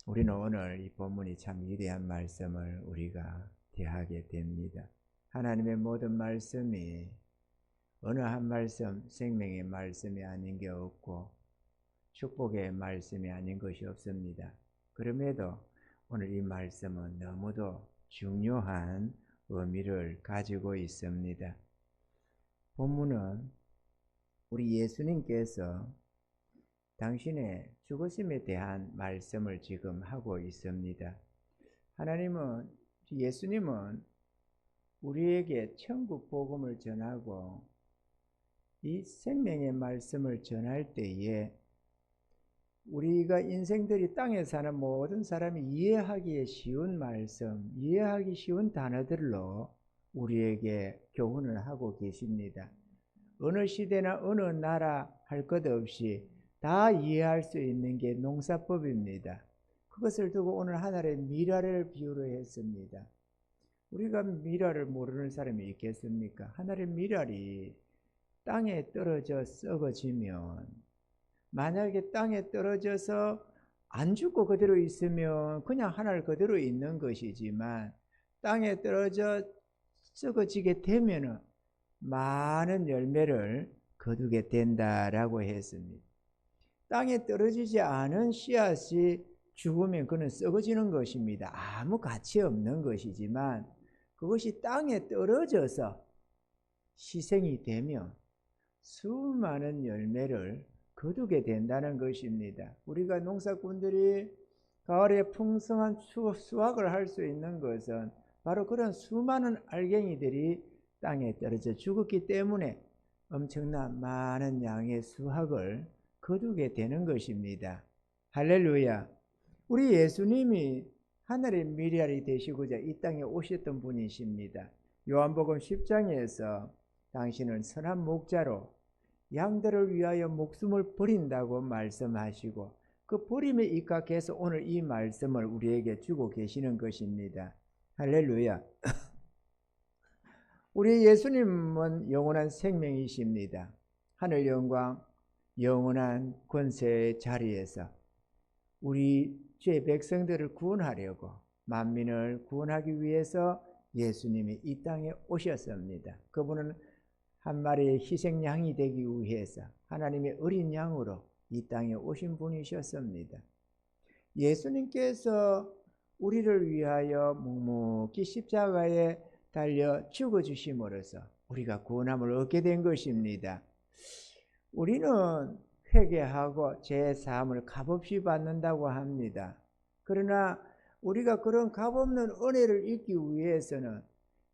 우리는 오늘 이 본문이 참 위대한 말씀을 우리가 대하게 됩니다. 하나님의 모든 말씀이 어느 한 말씀, 생명의 말씀이 아닌 게 없고 축복의 말씀이 아닌 것이 없습니다. 그럼에도 오늘 이 말씀은 너무도 중요한 의미를 가지고 있습니다. 본문은 우리 예수님께서 당신의 죽으심에 대한 말씀을 지금 하고 있습니다. 예수님은 우리에게 천국 복음을 전하고 이 생명의 말씀을 전할 때에 우리가 인생들이 땅에 사는 모든 사람이 이해하기에 쉬운 말씀, 이해하기 쉬운 단어들로 우리에게 교훈을 하고 계십니다. 어느 시대나 어느 나라 할 것 없이 다 이해할 수 있는 게 농사법입니다. 그것을 두고 오늘 하늘의 미라를 비유로 했습니다. 우리가 미라를 모르는 사람이 있겠습니까? 하늘의 미랄이 땅에 떨어져 썩어지면, 만약에 땅에 떨어져서 안 죽고 그대로 있으면 그냥 하늘 그대로 있는 것이지만, 땅에 떨어져 썩어지게 되면 많은 열매를 거두게 된다라고 했습니다. 땅에 떨어지지 않은 씨앗이 죽으면 그는 썩어지는 것입니다. 아무 가치 없는 것이지만 그것이 땅에 떨어져서 희생이 되면 수많은 열매를 거두게 된다는 것입니다. 우리가 농사꾼들이 가을에 풍성한 수확을 할 수 있는 것은 바로 그런 수많은 알갱이들이 땅에 떨어져 죽었기 때문에 엄청난 많은 양의 수확을 거두게 되는 것입니다. 할렐루야. 우리 예수님이 하늘의 미랄이 되시고자 이 땅에 오셨던 분이십니다. 요한복음 10장에서 당신은 선한 목자로 양들을 위하여 목숨을 버린다고 말씀하시고 그 버림에 입각해서 오늘 이 말씀을 우리에게 주고 계시는 것입니다. 할렐루야. 우리 예수님은 영원한 생명이십니다. 하늘 영광, 영원한 권세의 자리에서 우리 죄 백성들을 구원하려고 만민을 구원하기 위해서 예수님이 이 땅에 오셨습니다. 그분은 한 마리의 희생양이 되기 위해서 하나님의 어린 양으로 이 땅에 오신 분이셨습니다. 예수님께서 우리를 위하여 묵묵히 십자가에 달려 죽어주심으로써 우리가 구원함을 얻게 된 것입니다. 우리는 회개하고 제사함을 값없이 받는다고 합니다. 그러나 우리가 그런 값없는 은혜를 잊기 위해서는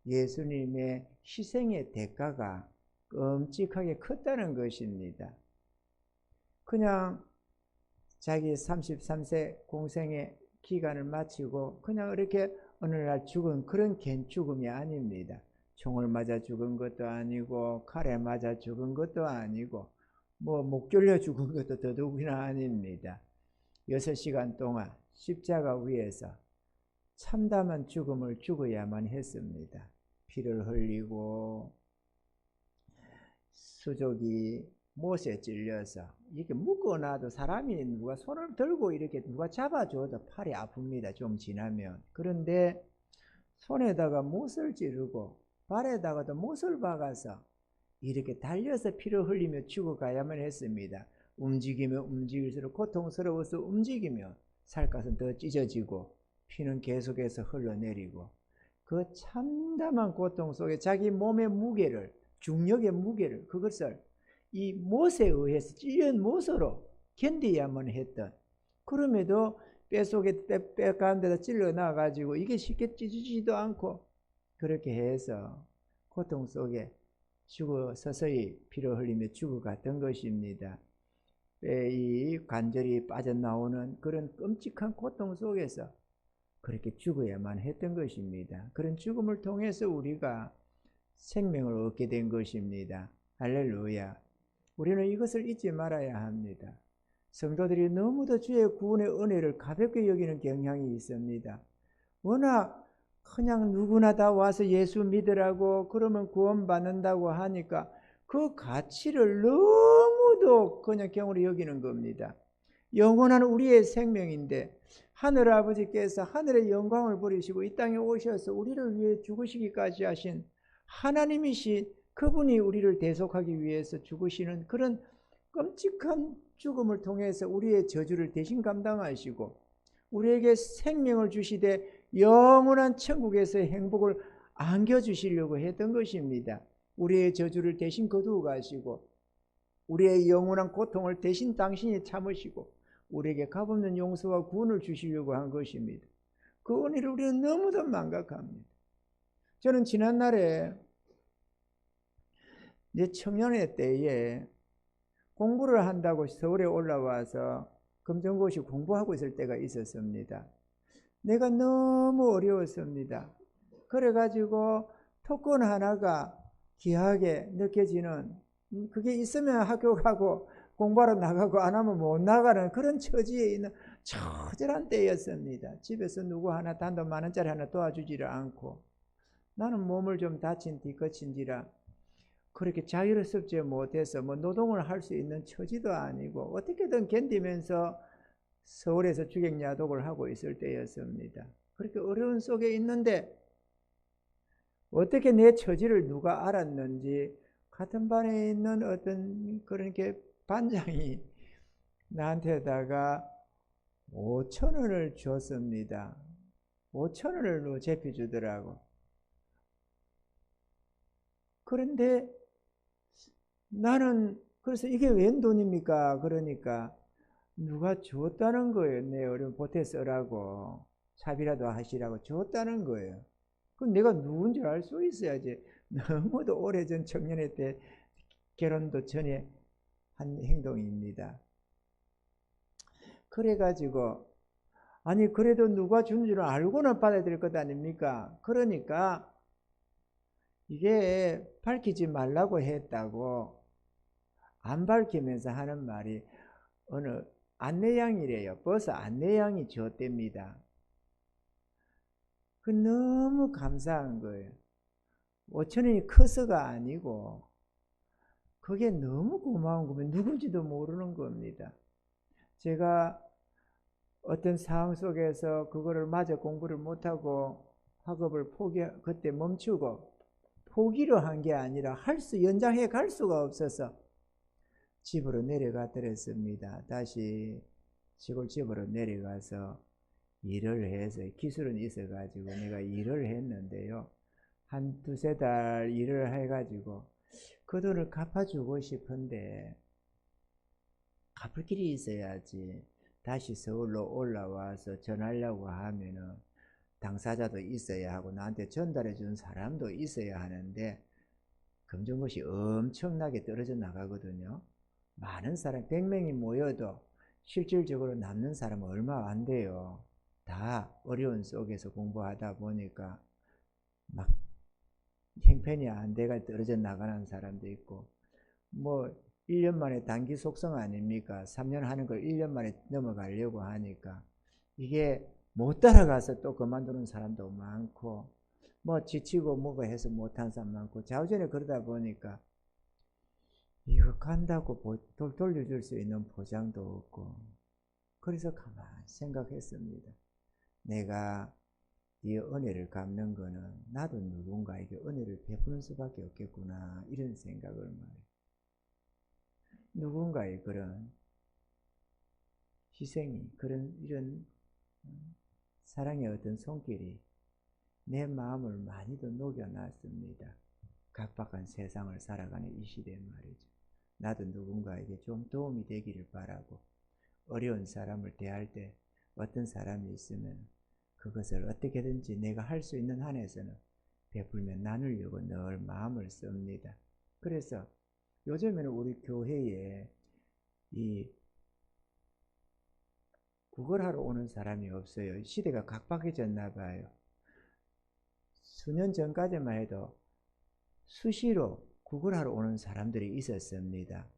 예수님의 희생의 대가가 끔찍하게 컸다는 것입니다. 그냥 자기 33세 공생의 기간을 마치고 그냥 이렇게 어느 날 죽은 그런 갠 죽음이 아닙니다. 총을 맞아 죽은 것도 아니고 칼에 맞아 죽은 것도 아니고 목 졸려 죽은 것도 더더욱이나 아닙니다. 6시간 동안 십자가 위에서 참담한 죽음을 죽어야만 했습니다. 피를 흘리고 수족이 못에 찔려서 이렇게 묶어놔도 사람이 누가 손을 들고 이렇게 누가 잡아줘도 팔이 아픕니다. 좀 지나면. 그런데 손에다가 못을 찌르고 발에다가도 못을 박아서 이렇게 달려서 피를 흘리며 죽어가야만 했습니다. 움직이며 움직일수록 고통스러워서 움직이며 살갗은 더 찢어지고 피는 계속해서 흘러내리고 그 참담한 고통 속에 자기 몸의 무게를, 중력의 무게를, 그것을 이 못에 의해서 찔린 못으로 견디야만 했던, 그럼에도 뼈 가는 데다 찔러 나가지고 이게 쉽게 찢어지지도 않고 그렇게 해서 고통 속에 서서히 피를 흘리며 죽어갔던 것입니다. 뼈의 관절이 빠져나오는 그런 끔찍한 고통 속에서 그렇게 죽어야만 했던 것입니다. 그런 죽음을 통해서 우리가 생명을 얻게 된 것입니다. 할렐루야. 우리는 이것을 잊지 말아야 합니다. 성도들이 너무도 주의 구원의 은혜를 가볍게 여기는 경향이 있습니다. 워낙 그냥 누구나 다 와서 예수 믿으라고 그러면 구원받는다고 하니까 그 가치를 너무도 그냥 경으로 여기는 겁니다. 영원한 우리의 생명인데 하늘아버지께서 하늘의 영광을 버리시고 이 땅에 오셔서 우리를 위해 죽으시기까지 하신 하나님이신 그분이 우리를 대속하기 위해서 죽으시는 그런 끔찍한 죽음을 통해서 우리의 저주를 대신 감당하시고 우리에게 생명을 주시되 영원한 천국에서의 행복을 안겨주시려고 했던 것입니다. 우리의 저주를 대신 거두어 가시고 우리의 영원한 고통을 대신 당신이 참으시고 우리에게 값없는 용서와 구원을 주시려고 한 것입니다. 그 은혜를 우리는 너무도 망각합니다. 저는 지난날에 내 청년의 때에 공부를 한다고 서울에 올라와서 검정고시 공부하고 있을 때가 있었습니다. 내가 너무 어려웠습니다. 그래가지고 토건 하나가 귀하게 느껴지는, 그게 있으면 학교 가고 공부하러 나가고 안 하면 못 나가는 그런 처지에 있는 처절한 때였습니다. 집에서 누구 하나 단돈 10,000원짜리 하나 도와주지를 않고 나는 몸을 좀 다친 뒤끝인지라 그렇게 자유롭지 못해서 뭐 노동을 할 수 있는 처지도 아니고 어떻게든 견디면서 서울에서 주객야독을 하고 있을 때였습니다. 그렇게 어려운 속에 있는데 어떻게 내 처지를 누가 알았는지 같은 반에 있는 어떤 그런 게 반장이 나한테다가 5,000원을 줬습니다. 5,000원을 제피주더라고. 그런데 나는 그래서 이게 웬 돈입니까? 그러니까 누가 줬다는 거예요. 내 어려운 보태 쓰라고 차비라도 하시라고 줬다는 거예요. 그럼 내가 누군지 알 수 있어야지. 너무도 오래전 청년회 때 결혼도 전에 한 행동입니다. 그래가지고 아니 그래도 누가 준 줄은 알고는 받아야 될 것 아닙니까? 그러니까 이게 밝히지 말라고 했다고 안 밝히면서 하는 말이 어느 안내양이래요. 버스 안내양이 줬답니다. 그 너무 감사한 거예요. 5,000원이 커서가 아니고 그게 너무 고마운 거면 누군지도 모르는 겁니다. 제가 어떤 상황 속에서 그거를 마저 공부를 못하고 학업을 그때 멈추고 포기를 한 게 아니라 연장해 갈 수가 없어서 집으로 내려가더랬습니다. 다시 시골집으로 내려가서 일을 해서 기술은 있어가지고 내가 일을 했는데요. 한 2-3달 일을 해가지고 그 돈을 갚아주고 싶은데 갚을 길이 있어야지. 다시 서울로 올라와서 전하려고 하면은 당사자도 있어야 하고 나한테 전달해 준 사람도 있어야 하는데 검정고시 엄청나게 떨어져 나가거든요. 많은 사람 100명이 모여도 실질적으로 남는 사람은 얼마 안 돼요. 다 어려운 속에서 공부하다 보니까 막 형편이 안 돼가 떨어져 나가는 사람도 있고 뭐 1년 만에 단기 속성 아닙니까? 3년 하는 걸 1년 만에 넘어가려고 하니까 이게 못 따라가서 또 그만두는 사람도 많고 뭐 지치고 뭐가 해서 못한 사람 많고 좌우전에 그러다 보니까 이거 간다고 돌려줄 수 있는 보장도 없고 그래서 가만히 생각했습니다. 내가 이 은혜를 갚는 거는 나도 누군가에게 은혜를 베푸는 수밖에 없겠구나 이런 생각을 말해요. 누군가의 그런 희생이 이런 사랑의 어떤 손길이 내 마음을 많이도 녹여놨습니다. 각박한 세상을 살아가는 이 시대에 말이죠. 나도 누군가에게 좀 도움이 되기를 바라고 어려운 사람을 대할 때 어떤 사람이 있으면 그것을 어떻게든지 내가 할 수 있는 한에서는 베풀며 나누려고 늘 마음을 씁니다. 그래서 요즘에는 우리 교회에 이 구걸하러 오는 사람이 없어요. 시대가 각박해졌나 봐요. 수년 전까지만 해도 수시로 구걸하러 오는 사람들이 있었습니다.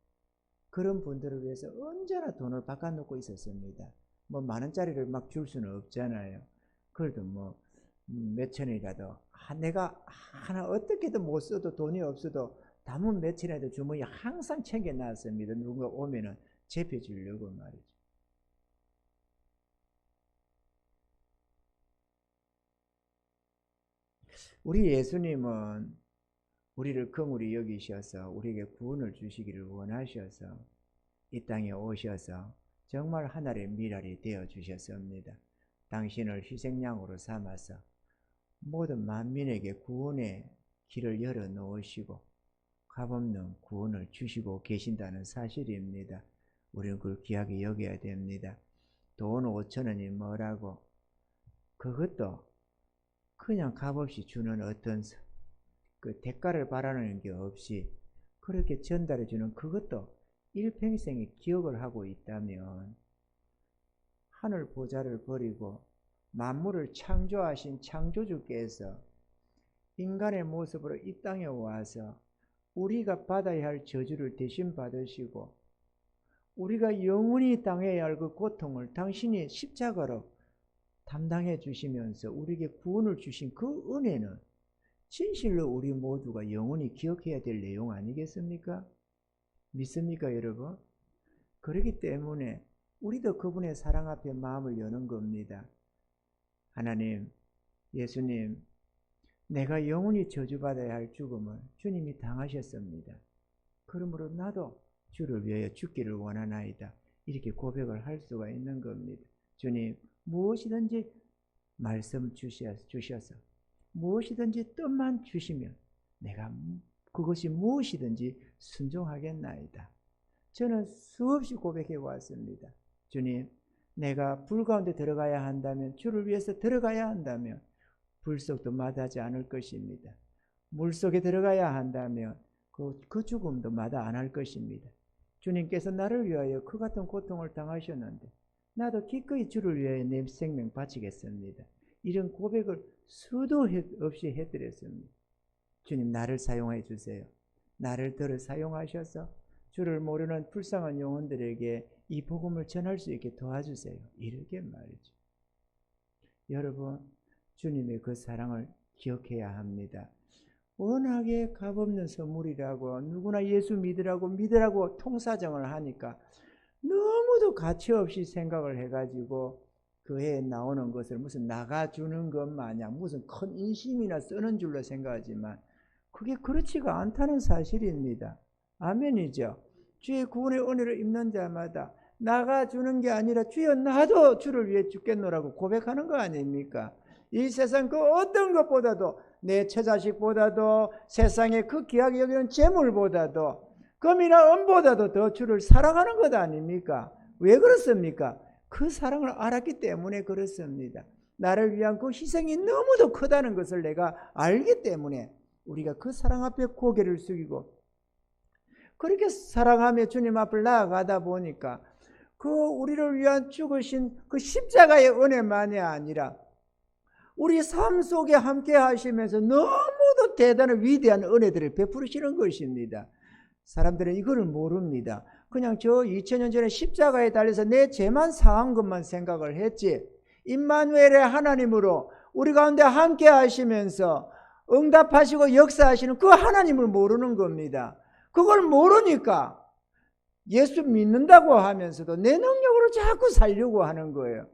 그런 분들을 위해서 언제나 돈을 바꿔놓고 있었습니다. 뭐 10,000원짜리를 막 줄 수는 없잖아요. 그래도 뭐 몇천이라도 내가 하나 어떻게든 못 써도 돈이 없어도 담은 몇천이라도 주머니에 항상 챙겨놨습니다. 누군가 오면은 제펴주려고 말이죠. 우리 예수님은 우리를 긍휼히 여기셔서 우리에게 구원을 주시기를 원하셔서 이 땅에 오셔서 정말 하나님의 미랄이 되어 주셨습니다. 당신을 희생양으로 삼아서 모든 만민에게 구원의 길을 열어 놓으시고 값없는 구원을 주시고 계신다는 사실입니다. 우리는 그걸 귀하게 여겨야 됩니다. 돈 5,000원이 뭐라고, 그것도 그냥 값없이 주는 어떤 그 대가를 바라는 게 없이 그렇게 전달해 주는 그것도 일평생의 기억을 하고 있다면, 하늘 보좌를 버리고 만물을 창조하신 창조주께서 인간의 모습으로 이 땅에 와서 우리가 받아야 할 저주를 대신 받으시고 우리가 영원히 당해야 할 그 고통을 당신이 십자가로 담당해 주시면서 우리에게 구원을 주신 그 은혜는 진실로 우리 모두가 영원히 기억해야 될 내용 아니겠습니까? 믿습니까, 여러분? 그렇기 때문에 우리도 그분의 사랑 앞에 마음을 여는 겁니다. 하나님, 예수님, 내가 영원히 저주받아야 할 죽음을 주님이 당하셨습니다. 그러므로 나도 주를 위하여 죽기를 원하나이다. 이렇게 고백을 할 수가 있는 겁니다. 주님, 무엇이든지 말씀 주셔서 무엇이든지 뜻만 주시면 내가 그것이 무엇이든지 순종하겠나이다. 저는 수없이 고백해 왔습니다. 주님, 내가 불 가운데 들어가야 한다면, 주를 위해서 들어가야 한다면 불 속도 마다하지 않을 것입니다. 물 속에 들어가야 한다면 그 죽음도 마다 안 할 것입니다. 주님께서 나를 위하여 그 같은 고통을 당하셨는데 나도 기꺼이 주를 위하여 내 생명 바치겠습니다. 이런 고백을 수도 없이 해드렸습니다. 주님, 나를 사용해 주세요. 나를 들어 사용하셔서 주를 모르는 불쌍한 영혼들에게 이 복음을 전할 수 있게 도와주세요. 이렇게 말이죠. 여러분, 주님의 그 사랑을 기억해야 합니다. 워낙에 값없는 선물이라고 누구나 예수 믿으라고 통사정을 하니까 너무도 가치없이 생각을 해가지고 그 해에 나오는 것을 무슨 나가주는 것 마냥 무슨 큰 인심이나 쓰는 줄로 생각하지만 그게 그렇지가 않다는 사실입니다. 아멘이죠. 주의 구원의 은혜를 입는 자마다 나가주는 게 아니라 주여 나도 주를 위해 죽겠노라고 고백하는 거 아닙니까? 이 세상 그 어떤 것보다도, 내 처자식보다도, 세상에 그 귀하게 여기는 재물보다도, 금이나 은보다도 더 주를 사랑하는 것 아닙니까? 왜 그렇습니까? 그 사랑을 알았기 때문에 그렇습니다. 나를 위한 그 희생이 너무도 크다는 것을 내가 알기 때문에 우리가 그 사랑 앞에 고개를 숙이고 그렇게 사랑하며 주님 앞을 나아가다 보니까 그 우리를 위한 죽으신 그 십자가의 은혜만이 아니라 우리 삶 속에 함께 하시면서 너무도 대단한 위대한 은혜들을 베푸시는 것입니다. 사람들은 이거를 모릅니다. 그냥 저 2000년 전에 십자가에 달려서 내 죄만 사한 것만 생각을 했지, 임마누엘의 하나님으로 우리 가운데 함께 하시면서 응답하시고 역사하시는 그 하나님을 모르는 겁니다. 그걸 모르니까 예수 믿는다고 하면서도 내 능력으로 자꾸 살려고 하는 거예요.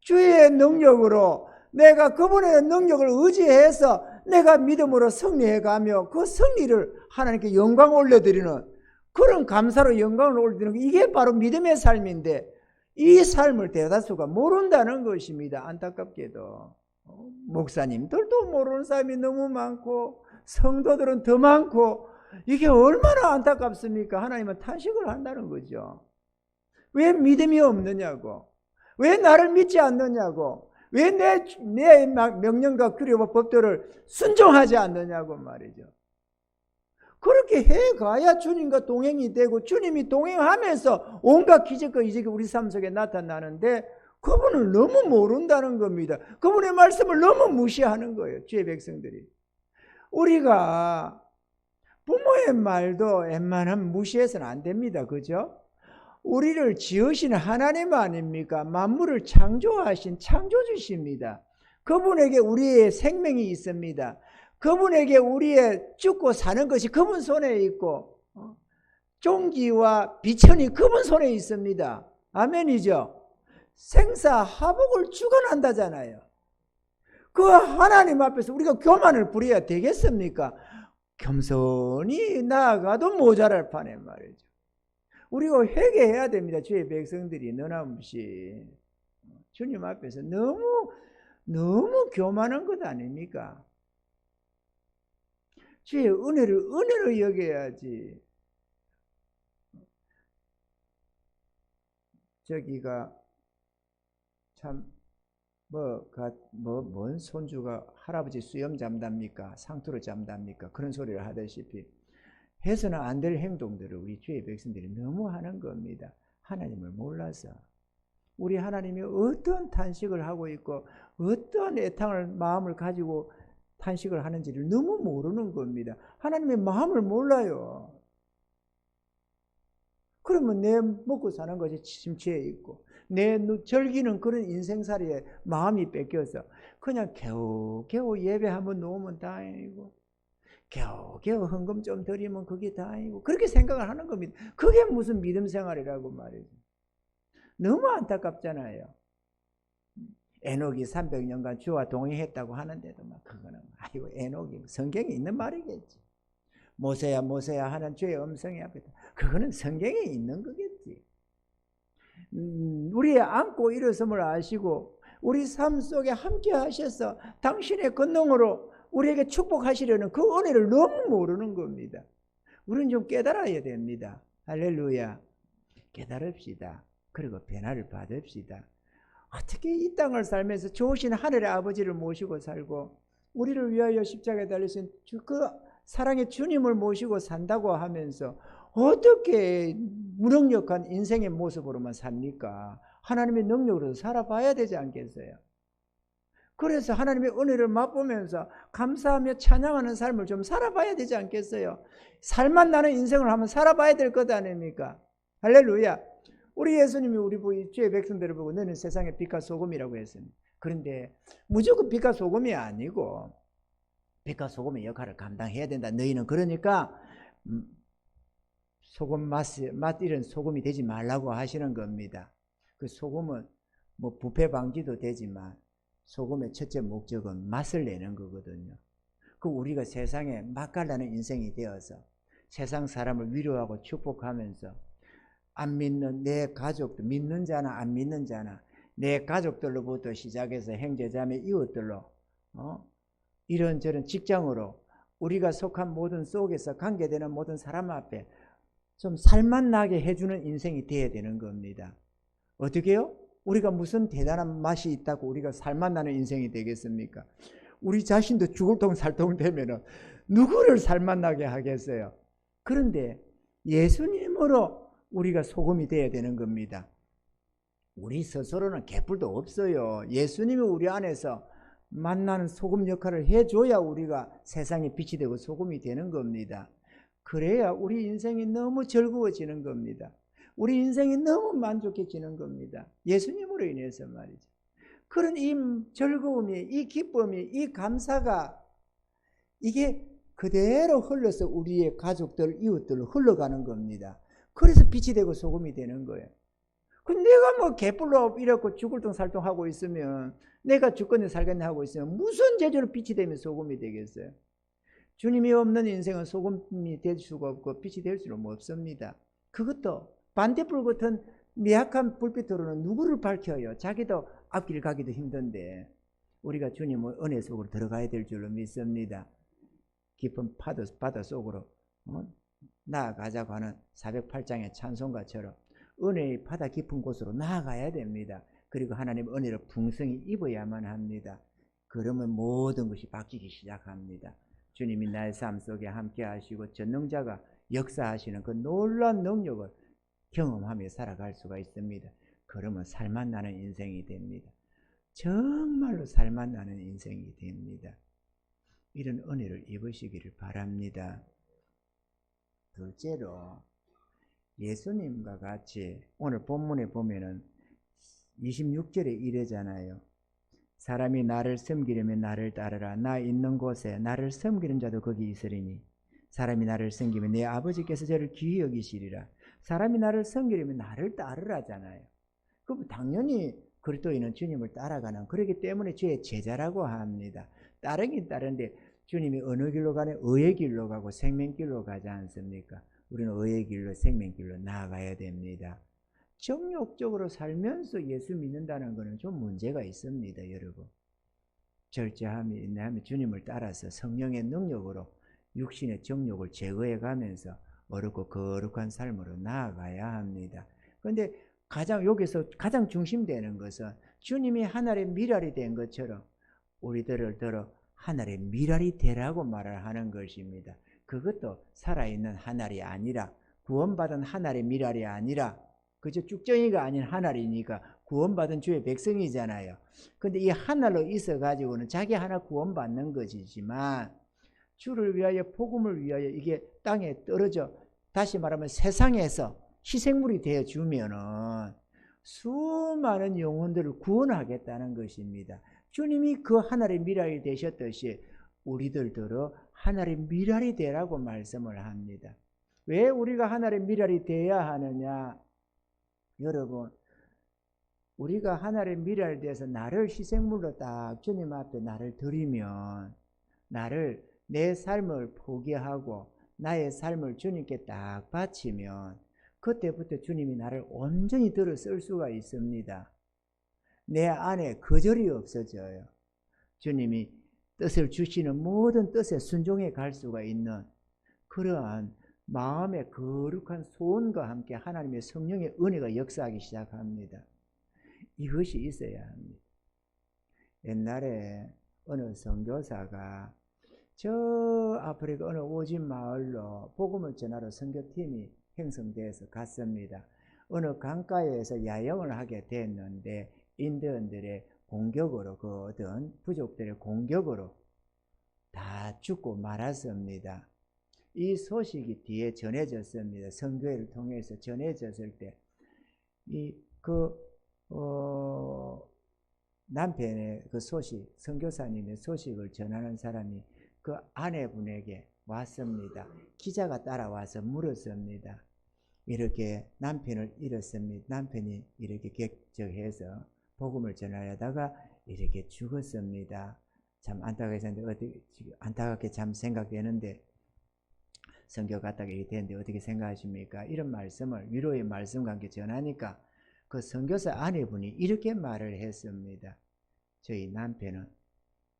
주의 능력으로, 내가 그분의 능력을 의지해서 내가 믿음으로 승리해가며 그 승리를 하나님께 영광 올려드리는, 그런 감사로 영광을 올려드리는, 이게 바로 믿음의 삶인데 이 삶을 대다수가 모른다는 것입니다. 안타깝게도 목사님들도 모르는 사람이 너무 많고 성도들은 더 많고, 이게 얼마나 안타깝습니까? 하나님은 탄식을 한다는 거죠. 왜 믿음이 없느냐고, 왜 나를 믿지 않느냐고, 왜 내 명령과 규례와 법도를 순종하지 않느냐고 말이죠. 그렇게 해가야 주님과 동행이 되고 주님이 동행하면서 온갖 기적과 이적이 우리 삶 속에 나타나는데 그분을 너무 모른다는 겁니다. 그분의 말씀을 너무 무시하는 거예요. 주의 백성들이. 우리가 부모의 말도 웬만하면 무시해서는 안 됩니다. 그죠? 우리를 지으신 하나님 아닙니까? 만물을 창조하신 창조주십니다. 그분에게 우리의 생명이 있습니다. 그분에게 우리의 죽고 사는 것이 그분 손에 있고 종기와 비천이 그분 손에 있습니다. 아멘이죠? 생사하복을 주관한다잖아요. 그 하나님 앞에서 우리가 교만을 부려야 되겠습니까? 겸손히 나아가도 모자랄 판에 말이죠. 우리가 회개해야 됩니다. 주의 백성들이 너나없이 주님 앞에서 너무 교만한 것 아닙니까? 주의 은혜를 여겨야지. 저기가 참 뭔 손주가 할아버지 수염 잠답니까? 상투로 잠답니까? 그런 소리를 하다시피 해서는 안 될 행동들을 우리 주의 백성들이 너무 하는 겁니다. 하나님을 몰라서. 우리 하나님이 어떤 탄식을 하고 있고 어떤 애탕을 마음을 가지고 탄식을 하는지를 너무 모르는 겁니다. 하나님의 마음을 몰라요. 그러면 내 먹고 사는 것이 침체해 있고 내 즐기는 그런 인생살이에 마음이 뺏겨서 그냥 겨우겨우 예배 한번 놓으면 다행이고 겨우겨우 헌금 좀 드리면 그게 다행이고 그렇게 생각을 하는 겁니다. 그게 무슨 믿음 생활이라고 말이죠. 너무 안타깝잖아요. 에녹이 300년간 주와 동행했다고 하는데도 막 그거는 아이고 에녹이 성경에 있는 말이겠지. 모세야 하는 주의 음성이 앞에 그거는 성경에 있는 거겠지. 우리의 안고 일어섬을 아시고 우리 삶 속에 함께 하셔서 당신의 권능으로 우리에게 축복하시려는 그 은혜를 너무 모르는 겁니다. 우리는 좀 깨달아야 됩니다. 할렐루야. 깨달읍시다. 그리고 변화를 받읍시다. 어떻게 이 땅을 살면서 좋으신 하늘의 아버지를 모시고 살고 우리를 위하여 십자가에 달리신 그 사랑의 주님을 모시고 산다고 하면서 어떻게 무능력한 인생의 모습으로만 삽니까? 하나님의 능력으로 살아봐야 되지 않겠어요? 그래서 하나님의 은혜를 맛보면서 감사하며 찬양하는 삶을 좀 살아봐야 되지 않겠어요? 살만 나는 인생을 한번 살아봐야 될 것 아닙니까? 할렐루야. 우리 예수님이 우리 주의 백성들을 보고 너는 세상의 빛과 소금이라고 했습니다. 그런데 무조건 빛과 소금이 아니고 빛과 소금의 역할을 감당해야 된다. 너희는 그러니까 소금 맛 이런 소금이 되지 말라고 하시는 겁니다. 그 소금은 뭐 부패 방지도 되지만 소금의 첫째 목적은 맛을 내는 거거든요. 그 우리가 세상에 맛깔나는 인생이 되어서 세상 사람을 위로하고 축복하면서 안 믿는 내 가족들, 믿는 자나 안 믿는 자나 내 가족들로부터 시작해서 형제자매 이웃들로 이런저런 직장으로 우리가 속한 모든 속에서 관계되는 모든 사람 앞에 좀 살맛 나게 해주는 인생이 되어야 되는 겁니다. 어떻게요? 우리가 무슨 대단한 맛이 있다고 우리가 살맛 나는 인생이 되겠습니까? 우리 자신도 죽을 통 살통 되면 누구를 살맛 나게 하겠어요? 그런데 예수님으로 우리가 소금이 되어야 되는 겁니다. 우리 스스로는 개뿔도 없어요. 예수님이 우리 안에서 만나는 소금 역할을 해줘야 우리가 세상에 빛이 되고 소금이 되는 겁니다. 그래야 우리 인생이 너무 즐거워지는 겁니다. 우리 인생이 너무 만족해지는 겁니다. 예수님으로 인해서 말이죠. 그런 이 즐거움이, 이 기쁨이, 이 감사가 이게 그대로 흘러서 우리의 가족들, 이웃들로 흘러가는 겁니다. 그래서 빛이 되고 소금이 되는 거예요. 근데 내가 뭐 개뿔로 이렇고 죽을 둥 살둥 하고 있으면 내가 죽겠네 살겠네 하고 있으면 무슨 재주로 빛이 되면 소금이 되겠어요? 주님이 없는 인생은 소금이 될 수가 없고 빛이 될 수는 없습니다. 그것도 반대불 같은 미약한 불빛으로는 누구를 밝혀요? 자기도 앞길 가기도 힘든데 우리가 주님의 은혜 속으로 들어가야 될 줄로 믿습니다. 깊은 바다 속으로 나아가자고 하는 408장의 찬송가처럼 은혜의 바다 깊은 곳으로 나아가야 됩니다. 그리고 하나님의 은혜를 풍성히 입어야만 합니다. 그러면 모든 것이 바뀌기 시작합니다. 주님이 나의 삶 속에 함께 하시고 전능자가 역사하시는 그 놀라운 능력을 경험하며 살아갈 수가 있습니다. 그러면 살맛 나는 인생이 됩니다. 정말로 살맛 나는 인생이 됩니다. 이런 은혜를 입으시기를 바랍니다. 둘째로 예수님과 같이 오늘 본문에 보면은 26절에 이래잖아요. 사람이 나를 섬기려면 나를 따르라. 나 있는 곳에 나를 섬기는 자도 거기 있으리니 사람이 나를 섬기면 내 아버지께서 저를 귀히 여기시리라. 사람이 나를 섬기려면 나를 따르라잖아요. 그럼 당연히 그리스도인은 주님을 따라가는, 그렇기 때문에 주의 제자라고 합니다. 따르긴 따른데 주님이 어느 길로 가네? 의의 길로 가고 생명길로 가지 않습니까? 우리는 의의 길로 생명길로 나아가야 됩니다. 정욕적으로 살면서 예수 믿는다는 것은 좀 문제가 있습니다, 여러분. 절제함이 있냐면 주님을 따라서 성령의 능력으로 육신의 정욕을 제거해 가면서 어렵고 거룩한 삶으로 나아가야 합니다. 그런데 여기서 가장 중심되는 것은 주님이 하늘의 미랄이 된 것처럼 우리들을 들어 하늘의 미랄이 되라고 말을 하는 것입니다. 그것도 살아있는 하늘이 아니라, 구원받은 하늘의 미랄이 아니라, 그저 쭉정이가 아닌 하늘이니까 구원받은 주의 백성이잖아요. 근데 이 하늘로 있어 가지고는 자기 하나 구원받는 것이지만 주를 위하여, 복음을 위하여 이게 땅에 떨어져, 다시 말하면 세상에서 희생물이 되어 주면은 수많은 영혼들을 구원하겠다는 것입니다. 주님이 그 하늘의 미랄이 되셨듯이 우리들도 하늘의 미랄이 되라고 말씀을 합니다. 왜 우리가 하늘의 미랄이 되어야 하느냐? 여러분, 우리가 하늘의 미랄이 돼서 나를 희생물로 딱 주님 앞에 나를 드리면, 내 삶을 포기하고 나의 삶을 주님께 딱 바치면 그때부터 주님이 나를 온전히 들어 쓸 수가 있습니다. 내 안에 거절이 없어져요. 주님이 뜻을 주시는 모든 뜻에 순종해 갈 수가 있는 그러한 마음의 거룩한 소원과 함께 하나님의 성령의 은혜가 역사하기 시작합니다. 이것이 있어야 합니다. 옛날에 어느 선교사가 저 아프리카 어느 오진 마을로 복음을 전하러 선교팀이 형성돼서 갔습니다. 어느 강가에서 야영을 하게 됐는데 인디언들의 공격으로, 그 어떤 부족들의 공격으로 다 죽고 말았습니다. 이 소식이 뒤에 전해졌습니다. 선교회를 통해서 전해졌을 때 남편의 그 소식, 선교사님의 소식을 전하는 사람이 그 아내분에게 왔습니다. 기자가 따라와서 물었습니다. 이렇게 남편을 잃었습니다. 남편이 이렇게 객적해서 복음을 전하려다가 이렇게 죽었습니다. 참 안타깝게 참 생각되는데, 선교 갔다가 이렇게 되는데 어떻게 생각하십니까? 이런 말씀을, 위로의 말씀과 함께 전하니까 그 선교사 아내분이 이렇게 말을 했습니다. 저희 남편은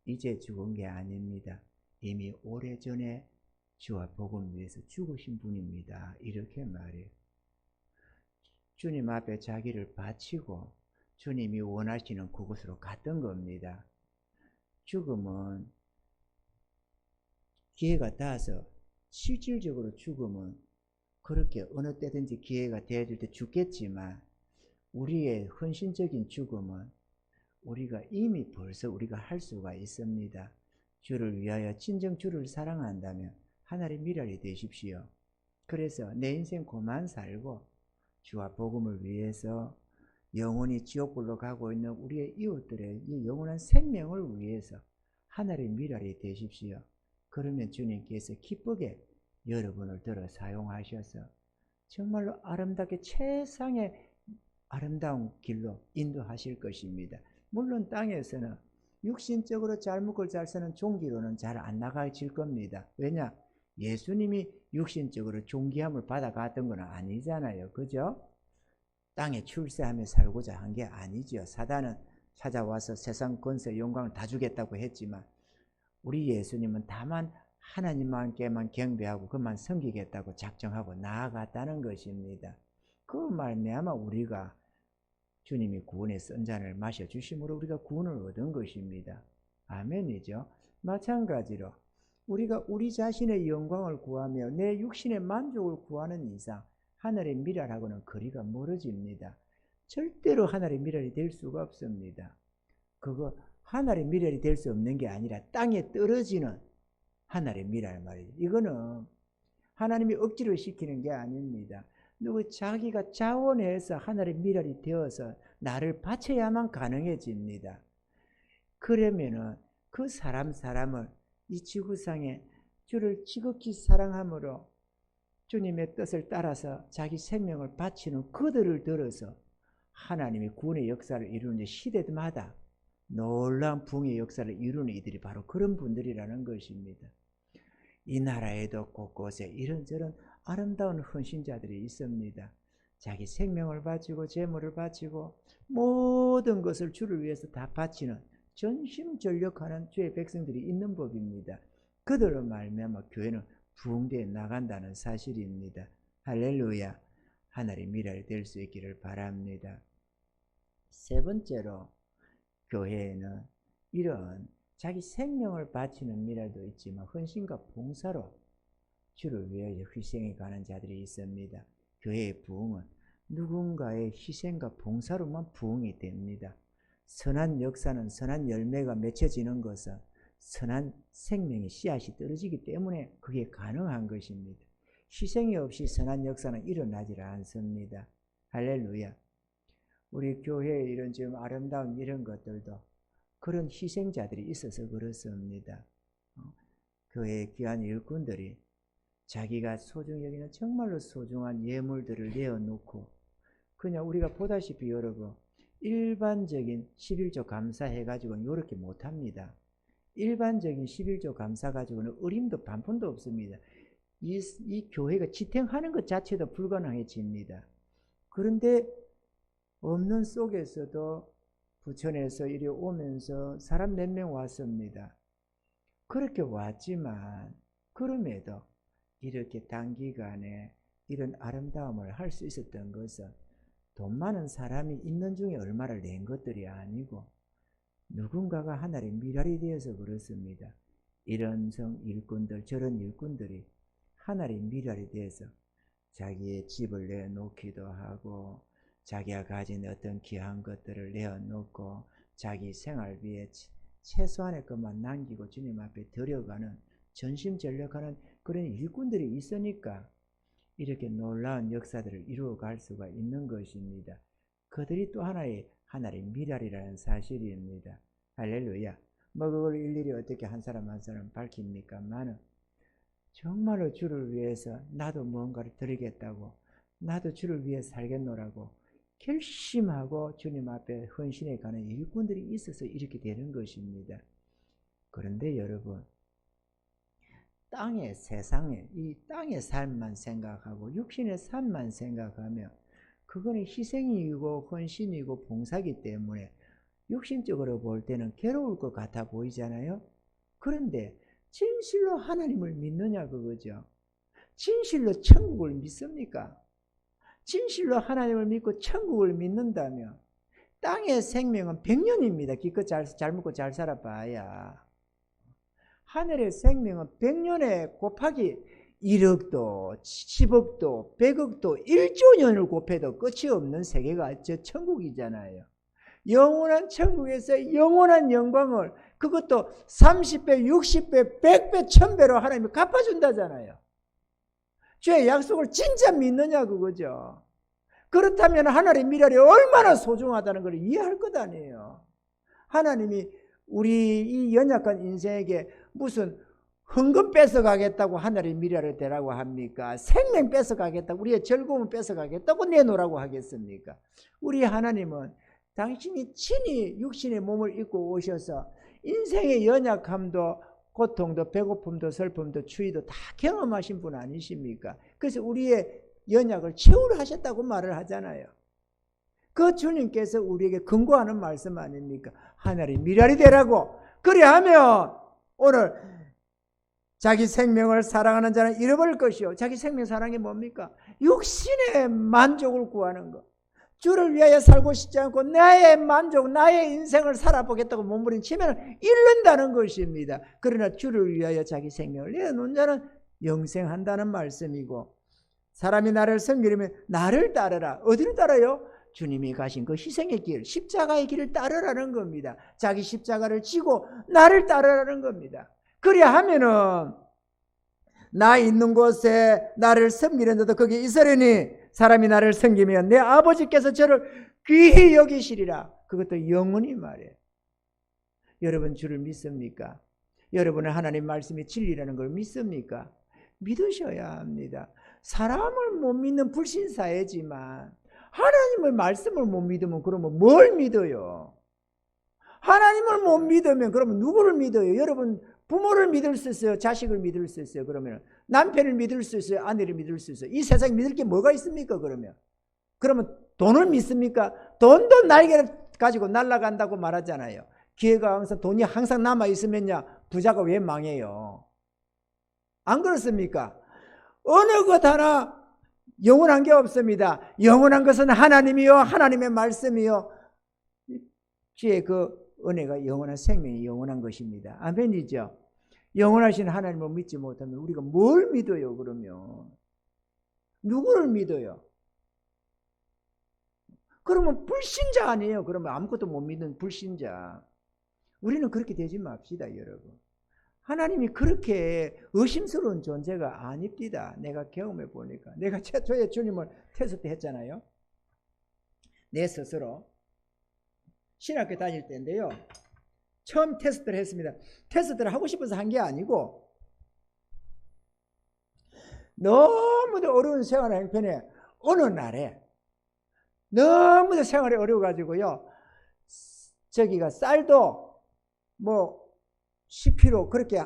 이제 죽은 게 아닙니다. 이미 오래전에 주와 복음을 위해서 죽으신 분입니다. 이렇게 말해요. 주님 앞에 자기를 바치고 주님이 원하시는 그곳으로 갔던 겁니다. 죽음은 기회가 닿아서, 실질적으로 죽음은 그렇게 어느 때든지 기회가 되어줄 때 죽겠지만, 우리의 헌신적인 죽음은 우리가 이미 벌써 우리가 할 수가 있습니다. 주를 위하여 진정 주를 사랑한다면 하늘의 미랄이 되십시오. 그래서 내 인생 그만 살고 주와 복음을 위해서 영원히 지옥불로 가고 있는 우리의 이웃들의 이 영원한 생명을 위해서 하늘의 미랄이 되십시오. 그러면 주님께서 기쁘게 여러분을 들어 사용하셔서 정말로 아름답게 최상의 아름다운 길로 인도하실 것입니다. 물론 땅에서는 육신적으로 잘 먹고 잘 사는 종기로는 잘 안 나가질 겁니다. 왜냐? 예수님이 육신적으로 존귀함을 받아갔던 건 아니잖아요. 그죠? 땅에 출세하며 살고자 한 게 아니죠. 사단은 찾아와서 세상 권세 영광을 다 주겠다고 했지만 우리 예수님은 다만 하나님만께만 경배하고 그만 섬기겠다고 작정하고 나아갔다는 것입니다. 그 말미암아 우리가 주님이 구원의 쓴 잔을 마셔주심으로 우리가 구원을 얻은 것입니다. 아멘이죠. 마찬가지로 우리가 우리 자신의 영광을 구하며 내 육신의 만족을 구하는 이상 하늘의 미랄하고는 거리가 멀어집니다. 절대로 하늘의 미랄이 될 수가 없습니다. 그거 하늘의 미랄이 될 수 없는 게 아니라 땅에 떨어지는 하늘의 미랄 말이죠. 이거는 하나님이 억지로 시키는 게 아닙니다. 누구 자기가 자원해서 하늘의 미랄이 되어서 나를 바쳐야만 가능해집니다. 그러면은 그 사람을 이 지구상에 주를 지극히 사랑함으로 주님의 뜻을 따라서 자기 생명을 바치는 그들을 들어서 하나님이 구원의 역사를 이루는 시대마다 놀라운 부흥의 역사를 이루는 이들이 바로 그런 분들이라는 것입니다. 이 나라에도 곳곳에 이런저런 아름다운 헌신자들이 있습니다. 자기 생명을 바치고 재물을 바치고 모든 것을 주를 위해서 다 바치는 전심전력하는 주의 백성들이 있는 법입니다. 그들로 말미암아 교회는 부흥되어 나간다는 사실입니다. 할렐루야. 하늘의 미랄이 될 수 있기를 바랍니다. 세 번째로 교회에는 이런 자기 생명을 바치는 미랄도 있지만 헌신과 봉사로 주를 위하여 희생해 가는 자들이 있습니다. 교회의 부흥은 누군가의 희생과 봉사로만 부흥이 됩니다. 선한 역사는 선한 열매가 맺혀지는 것은 선한 생명의 씨앗이 떨어지기 때문에 그게 가능한 것입니다. 희생이 없이 선한 역사는 일어나지 않습니다. 할렐루야. 우리 교회에 이런 지금 아름다운 이런 것들도 그런 희생자들이 있어서 그렇습니다. 교회의 귀한 일꾼들이 자기가 소중히 여기는 정말로 소중한 예물들을 내어놓고 그냥 우리가 보다시피 여러분 일반적인 11조 감사 해가지고는 이렇게 못합니다. 일반적인 11조 감사 가지고는 어림도 반푼도 없습니다. 이 교회가 지탱하는 것 자체도 불가능해집니다. 그런데 없는 속에서도 부천에서 이리 오면서 사람 몇 명 왔습니다. 그렇게 왔지만 그럼에도 이렇게 단기간에 이런 아름다움을 할 수 있었던 것은 돈 많은 사람이 있는 중에 얼마를 낸 것들이 아니고 누군가가 하나의 미랄이 되어서 그렇습니다. 이런 일꾼들 저런 일꾼들이 하나의 미랄이 되어서 자기의 집을 내놓기도 하고 자기가 가진 어떤 귀한 것들을 내어놓고 자기 생활비에 최소한의 것만 남기고 주님 앞에 드려가는 전심전력하는 그런 일꾼들이 있으니까 이렇게 놀라운 역사들을 이루어갈 수가 있는 것입니다. 그들이 또 하나의 미랄이라는 사실입니다. 할렐루야. 뭐 그걸 일일이 어떻게 한 사람 한 사람 밝힙니까만은 정말로 주를 위해서 나도 뭔가를 드리겠다고 나도 주를 위해 살겠노라고 결심하고 주님 앞에 헌신해 가는 일꾼들이 있어서 이렇게 되는 것입니다. 그런데 여러분 땅의 세상에 이 땅의 삶만 생각하고 육신의 삶만 생각하면 그거는 희생이고 헌신이고 봉사기 때문에 육신적으로 볼 때는 괴로울 것 같아 보이잖아요. 그런데 진실로 하나님을 믿느냐 그거죠. 진실로 천국을 믿습니까? 진실로 하나님을 믿고 천국을 믿는다면 땅의 생명은 100년입니다. 기껏 잘 먹고 잘 살아봐야. 하늘의 생명은 100년에 곱하기 1억도 10억도 100억도 1조 년을 곱해도 끝이 없는 세계가 저 천국이잖아요. 영원한 천국에서 영원한 영광을 그것도 30배 60배 100배 1000배로 하나님이 갚아준다잖아요. 주의 약속을 진짜 믿느냐 그거죠. 그렇다면 하나님의 미랄이 얼마나 소중하다는 걸 이해할 것 아니에요. 하나님이 우리 이 연약한 인생에게 무슨 헌금 뺏어가겠다고 하늘의 미랄을 대라고 합니까? 생명 뺏어가겠다고 우리의 즐거움을 뺏어가겠다고 내놓으라고 하겠습니까? 우리 하나님은 당신이 친히 육신의 몸을 입고 오셔서 인생의 연약함도 고통도 배고픔도 슬픔도 추위도 다 경험하신 분 아니십니까? 그래서 우리의 연약을 채우려 하셨다고 말을 하잖아요. 그 주님께서 우리에게 근거하는 말씀 아닙니까? 하늘의 미랄이 되라고. 그리하면 오늘 자기 생명을 사랑하는 자는 잃어버릴 것이요. 자기 생명 사랑이 뭡니까? 육신의 만족을 구하는 것. 주를 위하여 살고 싶지 않고 나의 만족, 나의 인생을 살아보겠다고 몸부림치면 잃는다는 것입니다. 그러나 주를 위하여 자기 생명을 내놓은 자는 영생한다는 말씀이고 사람이 나를 섬기려면 나를 따르라. 어디를 따라요? 주님이 가신 그 희생의 길, 십자가의 길을 따르라는 겁니다. 자기 십자가를 지고 나를 따르라는 겁니다. 그래야 하면은 나 있는 곳에 나를 섬기는 자도 거기 있으려니 사람이 나를 섬기면 내 아버지께서 저를 귀히 여기시리라. 그것도 영원히 말이에요. 여러분 주를 믿습니까? 여러분은 하나님 말씀이 진리라는 걸 믿습니까? 믿으셔야 합니다. 사람을 못 믿는 불신사회지만 하나님의 말씀을 못 믿으면 그러면 뭘 믿어요? 하나님을 못 믿으면 그러면 누구를 믿어요? 여러분 부모를 믿을 수 있어요? 자식을 믿을 수 있어요? 그러면 남편을 믿을 수 있어요? 아내를 믿을 수 있어요? 이 세상에 믿을 게 뭐가 있습니까? 그러면 돈을 믿습니까? 돈도 날개를 가지고 날아간다고 말하잖아요. 기회가 항상 돈이 항상 남아 있으면야 부자가 왜 망해요? 안 그렇습니까? 어느 것 하나 영원한 게 없습니다. 영원한 것은 하나님이요, 하나님의 말씀이요, 주의 그 은혜가 영원한 생명이 영원한 것입니다. 아멘이죠. 영원하신 하나님을 믿지 못하면 우리가 뭘 믿어요? 그러면 누구를 믿어요? 그러면 불신자 아니에요? 그러면 아무것도 못 믿는 불신자. 우리는 그렇게 되지 맙시다, 여러분. 하나님이 그렇게 의심스러운 존재가 아닙니다. 내가 경험해 보니까. 내가 최초에 주님을 테스트 했잖아요. 내 스스로. 신학교 다닐 때인데요. 처음 테스트를 했습니다. 테스트를 하고 싶어서 한 게 아니고 너무도 어려운 생활 형편에 어느 날에 너무도 생활이 어려워가지고요. 저기가 쌀도 뭐 10kg 그렇게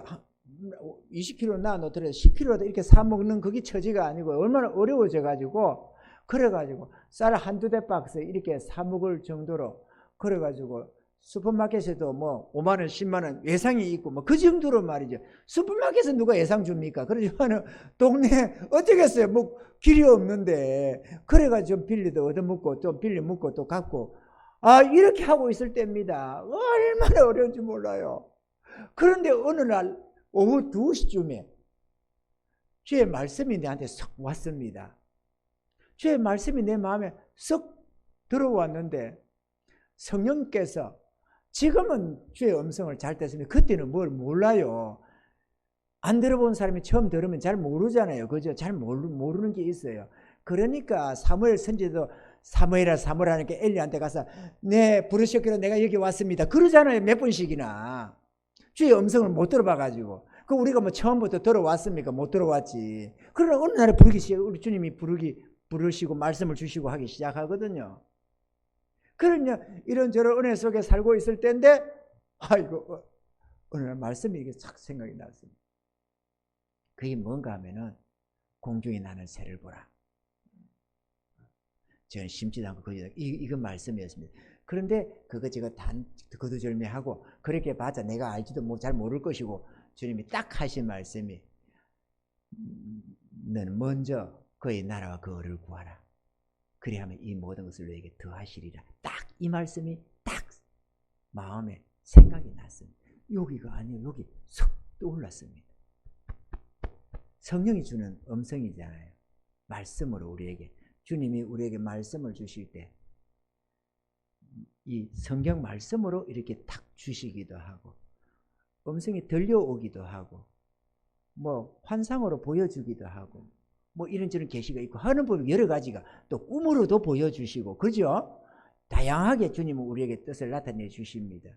20kg 나눠더라도 10kg도 이렇게 사 먹는 그게 처지가 아니고 얼마나 어려워져가지고 그래가지고 쌀 한두 대 박스 이렇게 사 먹을 정도로 그래가지고 슈퍼마켓에도 뭐 5만 원, 10만 원 예상이 있고 뭐 그 정도로 말이죠. 슈퍼마켓에 누가 예상 줍니까? 그러지만은 동네 어쩌겠어요. 뭐 길이 없는데 그래가지고 좀 빌리도 얻어먹고 또 빌리 먹고 또 갖고 이렇게 하고 있을 때입니다. 얼마나 어려운지 몰라요. 그런데 어느 날 오후 2시쯤에 주의 말씀이 내한테 쏙 왔습니다. 주의 말씀이 내 마음에 쏙 들어왔는데 성령께서 지금은 주의 음성을 잘 듣습니다. 그때는 뭘 몰라요. 안 들어본 사람이 처음 들으면 잘 모르잖아요. 그죠? 잘 모르는 게 있어요. 그러니까 사무엘 선지자도 사무엘아 하니까 엘리한테 가서 네 부르셨기로 내가 여기 왔습니다. 그러잖아요. 몇 번씩이나. 주의 음성을 못 들어봐가지고. 그 우리가 뭐 처음부터 들어왔습니까? 못 들어왔지. 그러나 어느 날에 우리 주님이 부르시고 말씀을 주시고 하기 시작하거든요. 그러냐 이런저런 은혜 속에 살고 있을 때인데 아이고 어느 날 말씀이 이게 싹 생각이 났습니다. 그게 뭔가 하면은 공중에 나는 새를 보라. 저는 심지도 않고 이건 말씀이었습니다. 그런데 그거 제가 거두절미하고 그렇게 봐자 내가 알지도 잘 모를 것이고 주님이 딱 하신 말씀이 너는 먼저 그의 나라와 그 의를 구하라. 그리하면 이 모든 것을 너에게 더하시리라. 딱 이 말씀이 딱 마음에 생각이 났습니다. 여기가 아니에요. 여기 쏙 떠올랐습니다. 성령이 주는 음성이잖아요. 말씀으로 우리에게 주님이 우리에게 말씀을 주실 때 이 성경 말씀으로 이렇게 탁 주시기도 하고 음성이 들려오기도 하고 뭐 환상으로 보여주기도 하고 뭐 이런저런 계시가 있고 하는 법이 여러 가지가 또 꿈으로도 보여주시고 그죠? 다양하게 주님은 우리에게 뜻을 나타내 주십니다.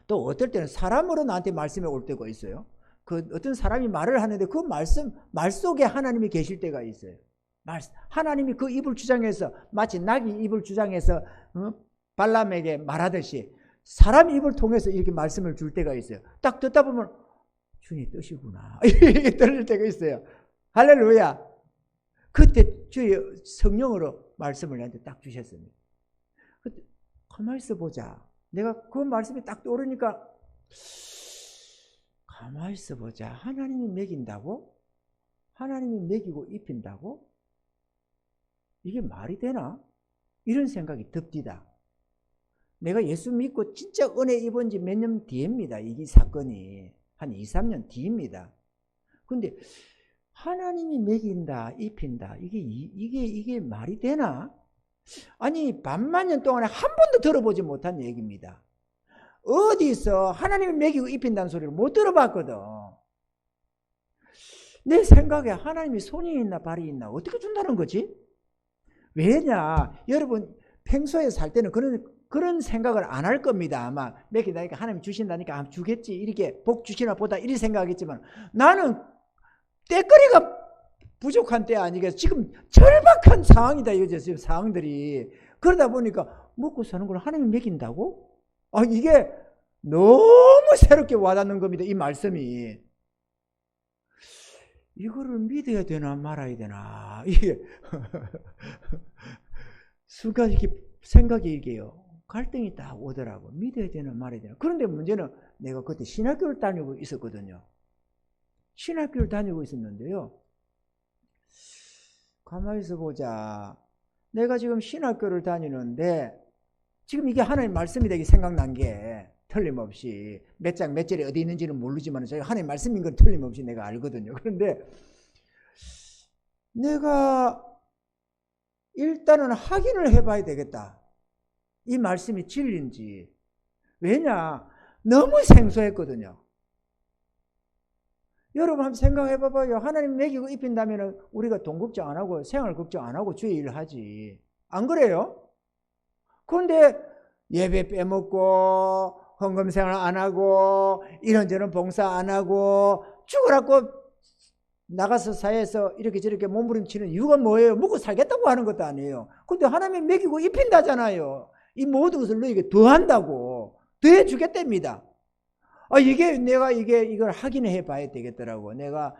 또 어떨 때는 사람으로 나한테 말씀이 올 때가 있어요. 그 어떤 사람이 말을 하는데 그 말 속에 하나님이 계실 때가 있어요. 하나님이 그 입을 주장해서 마치 낙이 입을 주장해서 발람에게 말하듯이 사람 입을 통해서 이렇게 말씀을 줄 때가 있어요. 딱 듣다 보면 주님 뜻이구나 이렇게 들릴 때가 있어요. 할렐루야. 그때 주의 성령으로 말씀을 나한테 딱 주셨습니다. 그때 가만히 있어 보자. 내가 그 말씀이 딱 떠오르니까 가만히 있어 보자. 하나님이 먹인다고? 하나님이 먹이고 입힌다고? 이게 말이 되나? 이런 생각이 듭디다. 내가 예수 믿고 진짜 은혜 입은 지 몇 년 뒤입니다. 이 사건이. 한 2, 3년 뒤입니다. 근데 하나님이 먹인다, 입힌다. 이게 말이 되나? 아니, 반만 년 동안에 한 번도 들어보지 못한 얘기입니다. 어디서 하나님이 먹이고 입힌다는 소리를 못 들어봤거든. 내 생각에 하나님이 손이 있나 발이 있나 어떻게 준다는 거지? 왜냐? 여러분 평소에 살 때는 그런 생각을 안 할 겁니다. 아마 먹이다니까 하나님 주신다니까 주겠지 이렇게 복 주시나 보다 이렇게 생각하겠지만 나는 때거리가 부족한 때 아니겠어. 지금 절박한 상황이다 이거죠. 지금 상황들이. 그러다 보니까 먹고 사는 걸 하나님이 먹인다고? 이게 너무 새롭게 와닿는 겁니다. 이 말씀이. 이거를 믿어야 되나 말아야 되나. 이게 순간 이렇게 생각이 이게요. 갈등이 딱 오더라고. 믿어야 되나 말아야 되나. 그런데 문제는 내가 그때 신학교를 다니고 있었거든요. 신학교를 다니고 있었는데요. 가만히 있어 보자. 내가 지금 신학교를 다니는데 지금 이게 하나님 말씀이 되게 생각난 게 틀림없이 몇 장 몇 절이 어디 있는지는 모르지만 저희 하나님 말씀인 건 틀림없이 내가 알거든요. 그런데 내가 일단은 확인을 해봐야 되겠다. 이 말씀이 진리인지. 왜냐? 너무 생소했거든요. 여러분 한번 생각해 봐봐요. 하나님 먹이고 입힌다면 우리가 돈 걱정 안 하고 생활 걱정 안 하고 주의 일을 하지. 안 그래요? 그런데 예배 빼먹고 헌금 생활 안 하고 이런저런 봉사 안 하고 죽으라고 나가서 사회에서 이렇게 저렇게 몸부림치는 이유가 뭐예요? 먹고 살겠다고 하는 것도 아니에요. 근데 하나님이 먹이고 입힌다잖아요. 이 모든 것을 너에게 더한다고. 더해 주겠답니다. 내가 이걸 확인해 봐야 되겠더라고. 내가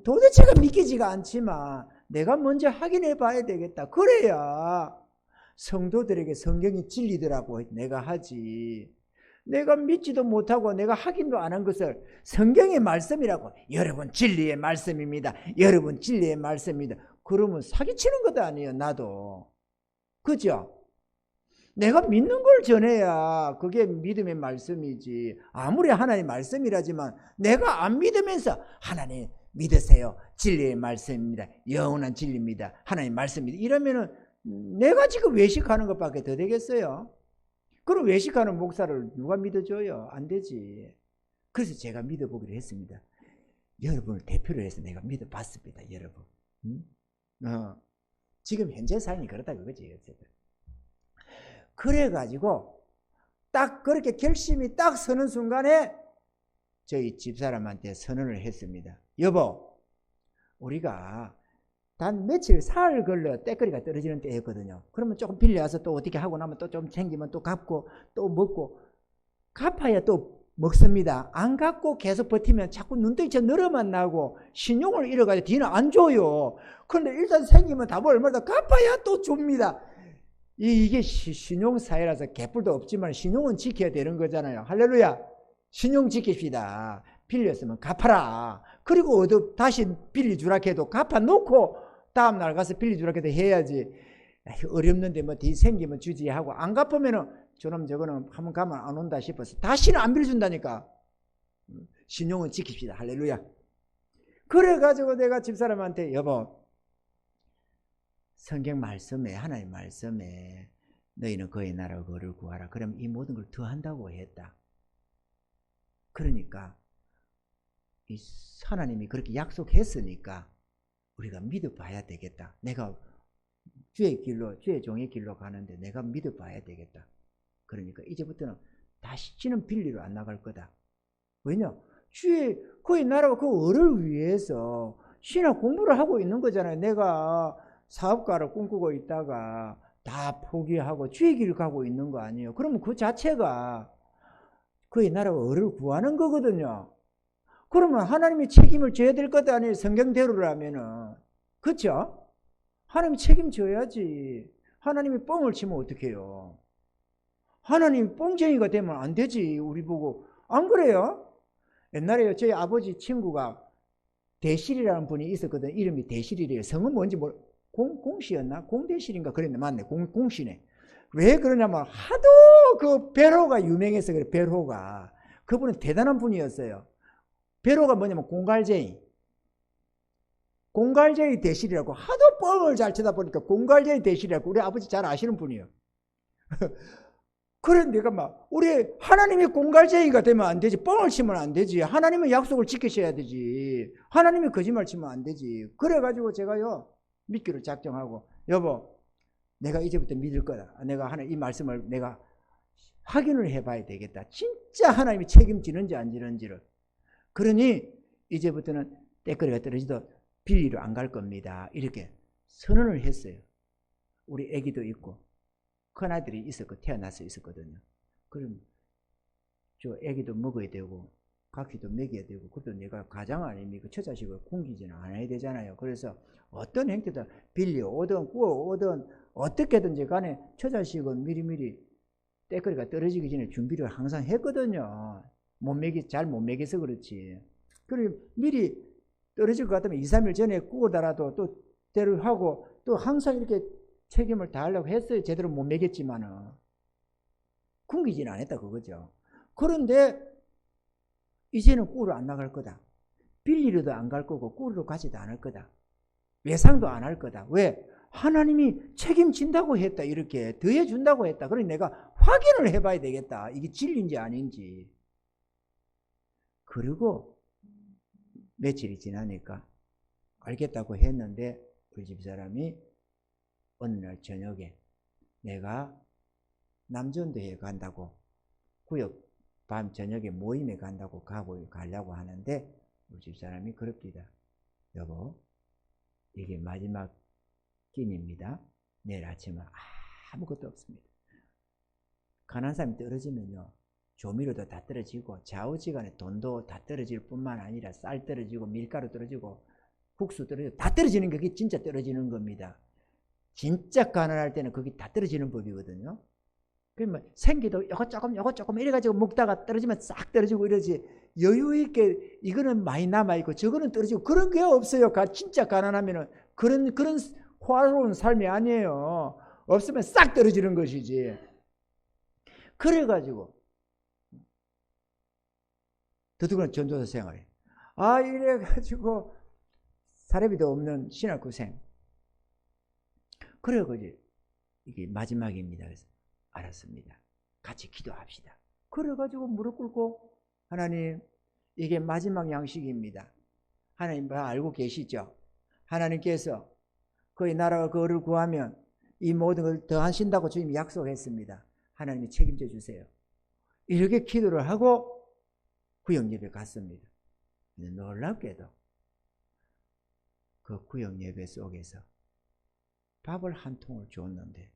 도대체가 믿기지가 않지만 내가 먼저 확인해 봐야 되겠다. 그래야 성도들에게 성경이 진리더라고 내가 하지. 내가 믿지도 못하고 내가 확인도 안 한 것을 성경의 말씀이라고. 여러분 진리의 말씀입니다. 여러분 진리의 말씀입니다. 그러면 사기치는 것도 아니에요. 나도. 그죠? 내가 믿는 걸 전해야 그게 믿음의 말씀이지. 아무리 하나님 말씀이라지만 내가 안 믿으면서 하나님 믿으세요. 진리의 말씀입니다. 영원한 진리입니다. 하나님 말씀입니다. 이러면은 내가 지금 외식하는 것밖에 더 되겠어요? 그럼 외식하는 목사를 누가 믿어줘요? 안 되지. 그래서 제가 믿어보기로 했습니다. 여러분을 대표로 해서 내가 믿어봤습니다. 여러분. 지금 현재 삶이 그렇다 그거지. 그래가지고 딱 그렇게 결심이 딱 서는 순간에 저희 집사람한테 선언을 했습니다. 여보, 우리가 단 며칠 사흘 걸려 때거리가 떨어지는 때였거든요. 그러면 조금 빌려와서 또 어떻게 하고 나면 또 좀 챙기면 또 갚고 또 먹고 갚아야 또 먹습니다. 안 갚고 계속 버티면 자꾸 눈덩이처럼 늘어만 나고 신용을 잃어가지고 뒤는 안 줘요. 그런데 일단 생기면 답을 얼마나 갚아야 또 줍니다. 이게 신용사회라서 개뿔도 없지만 신용은 지켜야 되는 거잖아요. 할렐루야. 신용 지킵시다. 빌렸으면 갚아라. 그리고 다시 빌려주라 해도 갚아놓고 다음날 가서 빌려주라 해도 해야지. 어렵는데 뭐 뒤 생기면 주지 하고 안 갚으면은 저놈 저거는 한번 가면 안 온다 싶어서 다시는 안 빌려준다니까. 신용은 지킵시다. 할렐루야. 그래가지고 내가 집사람한테 여보, 성경 말씀에 하나님 말씀에 너희는 그의 나라와 그를 구하라. 그럼 이 모든 걸 더한다고 했다. 그러니까 이 하나님이 그렇게 약속했으니까 우리가 믿어봐야 되겠다. 내가 주의 종의 길로 가는데 내가 믿어봐야 되겠다. 그러니까 이제부터는 다시는 빌리로 안 나갈 거다. 왜냐? 그의 나라와 그 을을 위해서 신학 공부를 하고 있는 거잖아요. 내가 사업가를 꿈꾸고 있다가 다 포기하고 주의 길을 가고 있는 거 아니에요. 그러면 그 자체가 그의 나라와 을을 구하는 거거든요. 그러면 하나님이 책임을 져야 될 것도 아니에요. 성경대로라면은. 그렇죠? 하나님이 책임져야지. 하나님이 뻥을 치면 어떡해요? 하나님이 뻥쟁이가 되면 안 되지. 우리 보고. 안 그래요? 옛날에 저희 아버지 친구가 대실이라는 분이 있었거든. 이름이 대실이래요. 성은 뭔지 공씨였나? 공대실인가? 그랬네. 맞네. 공씨네. 왜 그러냐면 하도 그 베로가 유명해서 그래. 베로가. 그분은 대단한 분이었어요. 베로가 뭐냐면 공갈쟁이 대실이라고. 하도 뻥을 잘 치다 보니까 공갈쟁이 대실이라고. 우리 아버지 잘 아시는 분이에요. 그래 내가 우리 하나님이 공갈쟁이가 되면 안 되지. 뻥을 치면 안 되지. 하나님은 약속을 지키셔야 되지. 하나님이 거짓말 치면 안 되지. 그래가지고 제가요 믿기로 작정하고 여보, 내가 이제부터 믿을 거다. 내가 이 말씀을 내가 확인을 해봐야 되겠다. 진짜 하나님이 책임지는지 안 지는지를. 그러니 이제부터는 때거리가 떨어지도 빌리로 안 갈 겁니다. 이렇게 선언을 했어요. 우리 아기도 있고 큰아들이 태어나서 있었거든요. 그럼 저 아기도 먹어야 되고 가키도 먹여야 되고 그것도 내가 가장 아닙니까? 처자식을 굶기지는 않아야 되잖아요. 그래서 어떤 형태든 빌려 오든 구워 오든 어떻게든지 간에 처자식은 미리미리 때거리가 떨어지기 전에 준비를 항상 했거든요. 잘 못 먹여서 그렇지. 그리고 미리 떨어질 것 같으면 2, 3일 전에 구워달라도 또 때를 하고 또 항상 이렇게 책임을 다하려고 했어요. 제대로 못 먹였지만은. 굶기지는 않았다 그거죠. 그런데 이제는 꿀을 안 나갈 거다. 빌리로도 안 갈 거고 꿀로 가지도 않을 거다. 외상도 안 할 거다. 왜? 하나님이 책임진다고 했다. 이렇게 더해준다고 했다. 그러니 내가 확인을 해봐야 되겠다. 이게 진리인지 아닌지. 그리고 며칠이 지나니까 알겠다고 했는데 우리 집사람이 어느 날 저녁에 내가 남전도에 간다고 구역 밤 저녁에 모임에 간다고 가려고 하는데 우리 집사람이 그럽니다. 여보, 이게 마지막 끼니입니다. 내일 아침은 아무것도 없습니다. 가난한 사람이 떨어지면요, 조미료도 다 떨어지고 좌우지간에 돈도 다 떨어질 뿐만 아니라 쌀 떨어지고 밀가루 떨어지고 국수 떨어지고 다 떨어지는 게 그게 진짜 떨어지는 겁니다. 진짜 가난할 때는 그게 다 떨어지는 법이거든요. 그러면 생기도 요거 조금 이래가지고 먹다가 떨어지면 싹 떨어지고 이러지, 여유있게 이거는 많이 남아있고 저거는 떨어지고 그런 게 없어요. 진짜 가난하면은 그런 화로운 삶이 아니에요. 없으면 싹 떨어지는 것이지. 그래가지고 더더군다나 전도사 생활에 이래가지고 사례비도 없는 신학구생. 그래가지고 이게 마지막입니다. 그래서 알았습니다. 같이 기도합시다. 그래가지고 무릎 꿇고 하나님, 이게 마지막 양식입니다. 하나님 다 알고 계시죠? 하나님께서 그의 나라와 그를 구하면 이 모든 걸 더하신다고 주님이 약속했습니다. 하나님이 책임져 주세요. 이렇게 기도를 하고 구역 예배 갔습니다. 놀랍게도 그 구역 예배 속에서 밥을 한 통을 줬는데,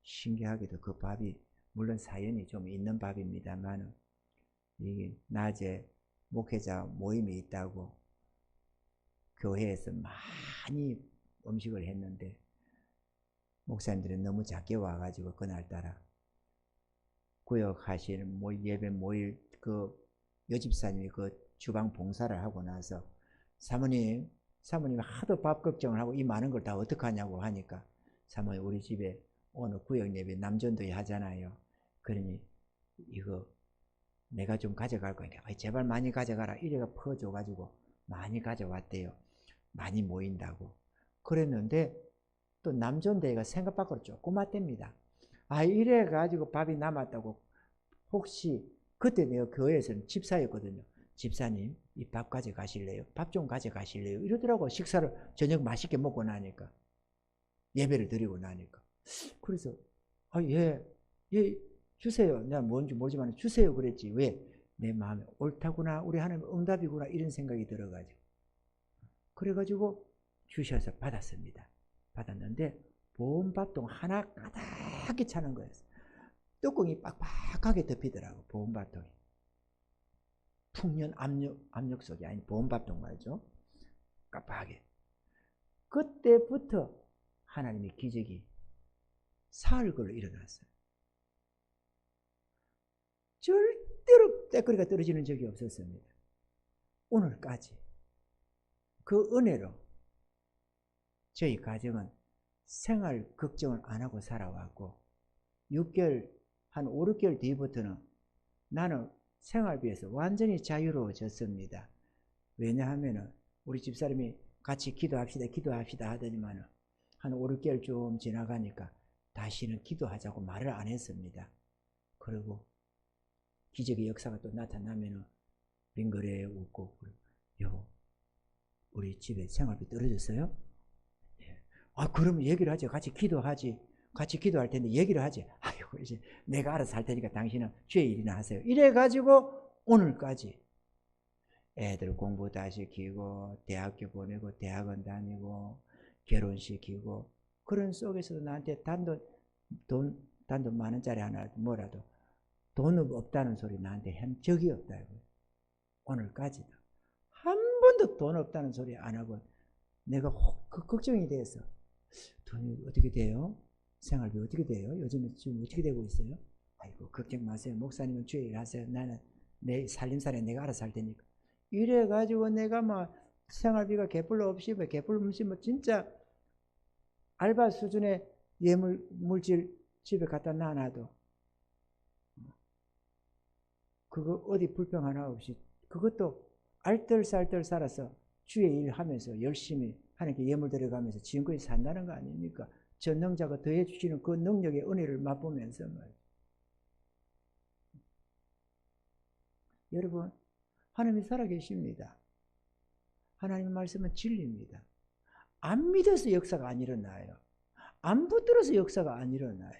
신기하게도 그 밥이 물론 사연이 좀 있는 밥입니다만, 이게 낮에 목회자 모임이 있다고 교회에서 많이 음식을 했는데 목사님들이 너무 작게 와가지고 그날따라 구역 하시는 예배 모일 그 여집사님이 그 주방 봉사를 하고 나서 사모님이 하도 밥 걱정을 하고 이 많은 걸 다 어떡하냐고 하니까, 사모님 우리 집에 오늘 구역 예배 남전도에 하잖아요. 그러니 이거 내가 좀 가져갈 거니까 제발 많이 가져가라. 이래가 퍼줘가지고 많이 가져왔대요. 많이 모인다고. 그랬는데 또 남전대가 생각 밖으로 조그맣답니다. 이래가지고 밥이 남았다고, 혹시 그때 내가 교회에서는 집사였거든요. 집사님 이 밥 가져가실래요? 밥 좀 가져가실래요? 이러더라고. 식사를 저녁 맛있게 먹고 나니까, 예배를 드리고 나니까. 그래서 예 주세요. 내가 뭔지 모르지만 주세요 그랬지. 왜? 내 마음에 옳다구나, 우리 하나님 응답이구나, 이런 생각이 들어가지고. 그래가지고 주셔서 받았습니다. 받았는데 보온밥통 하나 가득히 차는 거예요. 뚜껑이 빡빡하게 덮이더라고. 보온밥통이. 풍년 압력석이 아닌 보온밥통 말이죠. 깜빡하게. 그때부터 하나님의 기적이 사흘 걸로 일어났어요. 절대로 때거리가 떨어지는 적이 없었습니다. 오늘까지 그 은혜로 저희 가정은 생활 걱정을 안 하고 살아왔고, 6개월, 한 5, 6개월 뒤부터는 나는 생활비에서 완전히 자유로워졌습니다. 왜냐하면 우리 집사람이 같이 기도합시다 하더니만 한 5, 6개월 좀 지나가니까 다시는 기도하자고 말을 안 했습니다. 그리고 기적의 역사가 또 나타나면 빙그레 웃고, 여보 우리 집에 생활비 떨어졌어요? 그러면 얘기를 하죠. 같이 기도하지. 같이 기도할 텐데 얘기를 하지. 아이고 이제 내가 알아서 할 테니까 당신은 주의 일이나 하세요. 이래가지고 오늘까지 애들 공부 다 시키고 대학교 보내고 대학원 다니고 결혼시키고 그런 속에서도 나한테 단돈 10,000원짜리 하나 뭐라도 돈 없다는 소리 나한테 한 적이 없다. 오늘까지도 한 번도 돈 없다는 소리 안 하고 내가 걱정이 돼서 돈이 어떻게 돼요? 생활비 어떻게 돼요? 요즘에 지금 어떻게 되고 있어요? 아이고 걱정 마세요. 목사님은 주의 일 하세요. 나는 내 살림살이 내가 알아서 할 테니까. 이래가지고 내가 막 생활비가 개뿔로 없이 개뿔 없이 뭐 진짜 알바 수준의 물질 집에 갖다 놔놔도 그거 어디 불평 하나 없이 그것도 알뜰살뜰 살아서 주의 일 하면서 열심히 하나님께 예물 드려가면서 지금까지 산다는 거 아닙니까? 전능자가 더해 주시는 그 능력의 은혜를 맛보면서 말이죠. 여러분, 하나님이 살아계십니다. 하나님의 말씀은 진리입니다. 안 믿어서 역사가 안 일어나요. 안 붙들어서 역사가 안 일어나요.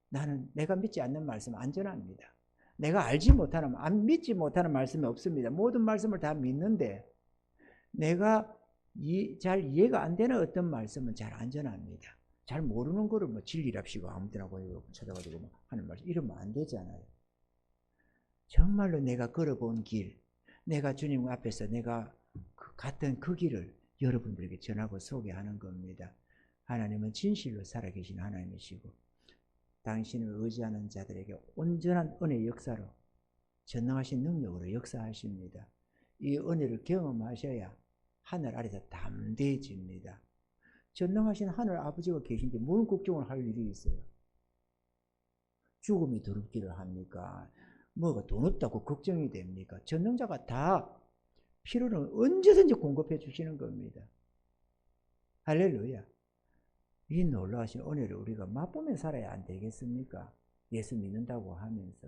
나는 내가 믿지 않는 말씀 안전합니다. 내가 알지 못하는, 안 믿지 못하는 말씀이 없습니다. 모든 말씀을 다 믿는데 내가 잘 이해가 안 되는 어떤 말씀은 잘 안전합니다. 잘 모르는 거를 뭐 진리랍시고 아무 데나 찾아가지고 뭐 하는 말씀 이러면 안 되잖아요. 정말로 내가 걸어본 길, 내가 주님 앞에서 내가 갔던 그 길을 여러분들에게 전하고 소개하는 겁니다. 하나님은 진실로 살아계신 하나님이시고 당신을 의지하는 자들에게 온전한 은혜의 역사로 전능하신 능력으로 역사하십니다. 이 은혜를 경험하셔야 하늘 아래서 담대해집니다. 전능하신 하늘 아버지가 계신데 뭘 걱정을 할 일이 있어요? 죽음이 더럽기를 합니까? 뭐가 돈 없다고 걱정이 됩니까? 전능자가 다 필요는 언제든지 공급해 주시는 겁니다. 할렐루야. 이 놀라우신 은혜를 우리가 맛보며 살아야 안 되겠습니까? 예수 믿는다고 하면서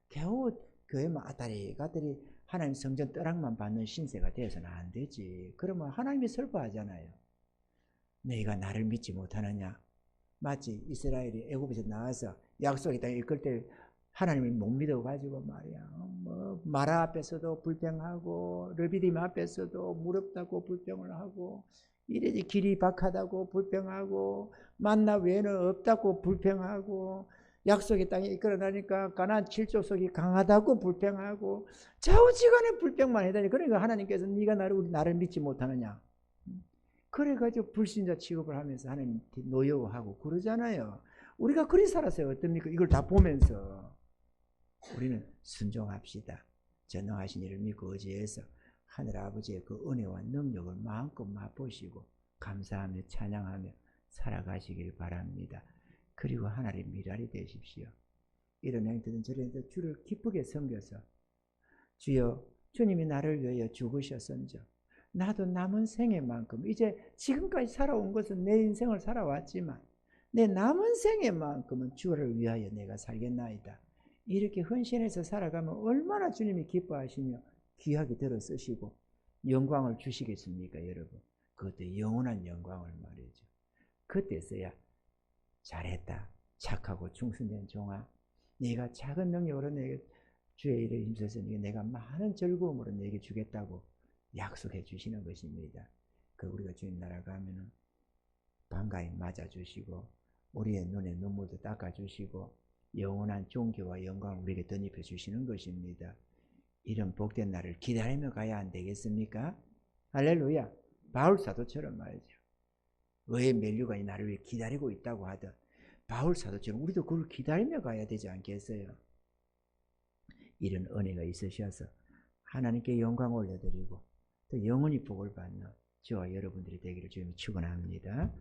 겨우 교회만 아따리 하나님 성전 떠락만 받는 신세가 되어서는 안 되지. 그러면 하나님이 슬퍼하잖아요. 너희가 나를 믿지 못하느냐? 마치 이스라엘이 애굽에서 나와서 약속의 땅에 이끌 때 하나님을 못 믿어가지고 말이야. 뭐 마라 앞에서도 불평하고 르비딤 앞에서도 무렵다고 불평을 하고 이래지 길이 박하다고 불평하고 만나 외에는 없다고 불평하고 약속의 땅에 이끌어나니까 가나안 7족속이 강하다고 불평하고 좌우지간에 불평만 해다니. 그러니까 하나님께서 네가 나를 믿지 못하느냐. 그래가지고 불신자 취급을 하면서 하나님 노여워하고 그러잖아요. 우리가 그리 살았어요. 어떻습니까? 이걸 다 보면서 우리는 순종합시다. 전능하신 이를 믿고 의지해서 하늘 아버지의 그 은혜와 능력을 마음껏 맛보시고 감사하며 찬양하며 살아가시길 바랍니다. 그리고 하나님의 미랄이 되십시오. 이런 행태든 저런 행태든 주를 기쁘게 섬겨서 주여 주님이 나를 위하여 죽으셨은즉 나도 남은 생애만큼 이제 지금까지 살아온 것은 내 인생을 살아왔지만 내 남은 생애만큼은 주를 위하여 내가 살겠나이다. 이렇게 헌신해서 살아가면 얼마나 주님이 기뻐하시며 귀하게 들어 쓰시고 영광을 주시겠습니까, 여러분? 그것도 영원한 영광을 말이죠. 그때서야 잘했다, 착하고 충성된 종아, 네가 작은 능력으로 내게 주의 일에 힘써서 내가 많은 즐거움으로 내게 주겠다고 약속해 주시는 것입니다. 그 우리가 주님 나라 가면은 반가이 맞아주시고 우리의 눈에 눈물도 닦아주시고 영원한 존귀와 영광을 우리에게 덧입혀 주시는 것입니다. 이런 복된 날을 기다리며 가야 안 되겠습니까? 할렐루야. 바울 사도처럼 말이죠. 의의 면류가 이 나를 위해 기다리고 있다고 하던 바울 사도처럼 우리도 그걸 기다리며 가야 되지 않겠어요? 이런 은혜가 있으셔서 하나님께 영광 올려드리고 또 영원히 복을 받는 저와 여러분들이 되기를 주님이 축원합니다.